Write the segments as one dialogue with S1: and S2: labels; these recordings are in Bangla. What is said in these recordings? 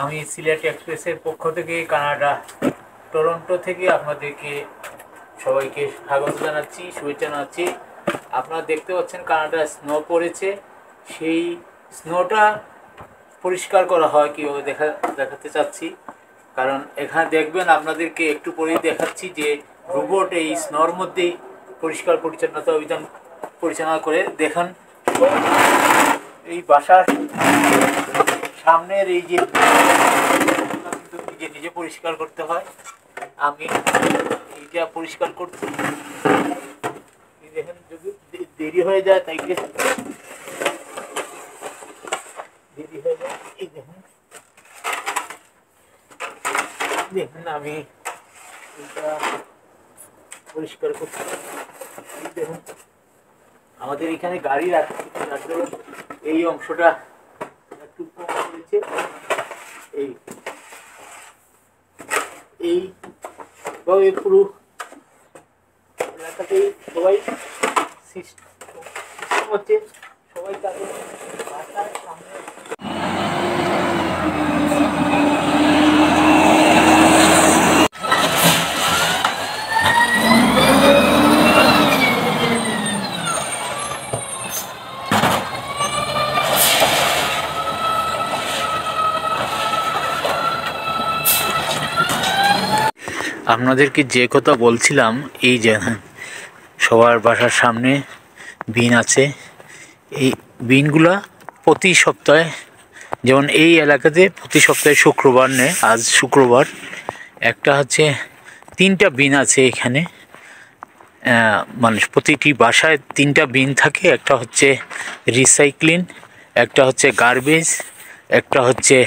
S1: আমি সিলেট এক্সপ্রেসের পক্ষ থেকে কানাডা টরন্টো থেকে আপনাদেরকে সবাইকে স্বাগত জানাচ্ছি, শুভেচ্ছা জানাচ্ছি। আপনারা দেখতে পাচ্ছেন কানাডায় স্নো পড়েছে। সেই স্নোটা পরিষ্কার করা হয় কীভাবে দেখাতে চাচ্ছি। কারণ এখানে দেখবেন, আপনাদেরকে একটু পরেই দেখাচ্ছি যে রোবট এই স্নোর মধ্যেই পরিষ্কার পরিচ্ছন্নতা অভিযান পরিচালনা করে। দেখেন এই বাসার সামনের এই যে নিজে নিজে পরিষ্কার করতে হয়। আমি এইটা পরিষ্কার করছি। দেখেন যদি দেরি হয়ে যায় তাই দেরি হয়ে যায়। এই দেখুন দেখুন আমি এটা পরিষ্কার করছি। দেখুন আমাদের এখানে গাড়ি রাখছে, এই অংশটা একটু কম করেছে। এইভাবে পুরো এলাকাতেই সবাই সিস্টেম হচ্ছে, সবাই তাদের বাসার সামনে। আপনাদেরকে যে কথা বলছিলাম, এই যে সবার বাসার সামনে বিন আছে। এই বিনগুলা প্রতি সপ্তাহে, যেমন এই এলাকাতে প্রতি সপ্তাহে শুক্রবার নেয়। আজ শুক্রবার। একটা হচ্ছে 3টা বিন আছে এখানে। মানে প্রতিটি বাসায় 3টা বিন থাকে। একটা হচ্ছে রিসাইক্লিং, একটা হচ্ছে গার্বেজ, একটা হচ্ছে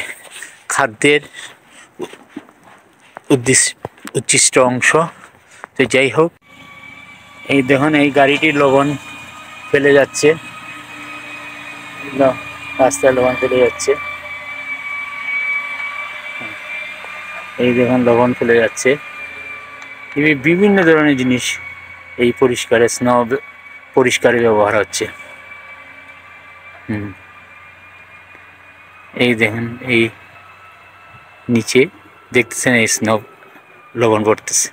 S1: খাদ্যের উচ্ছিষ্ট অংশ। তো যাই হোক, এই দেখুন এই গাড়িটি লবণ ফেলে যাচ্ছে, রাস্তায় লবণ ফেলে যাচ্ছে। এই দেখুন লবণ ফেলে যাচ্ছে। বিভিন্ন ধরনের জিনিস এই পরিষ্কারে, স্নো পরিষ্কারে ব্যবহার হচ্ছে। এই দেখুন এই নিচে দেখতেছেন এই স্নো লবণ পড়তেছে।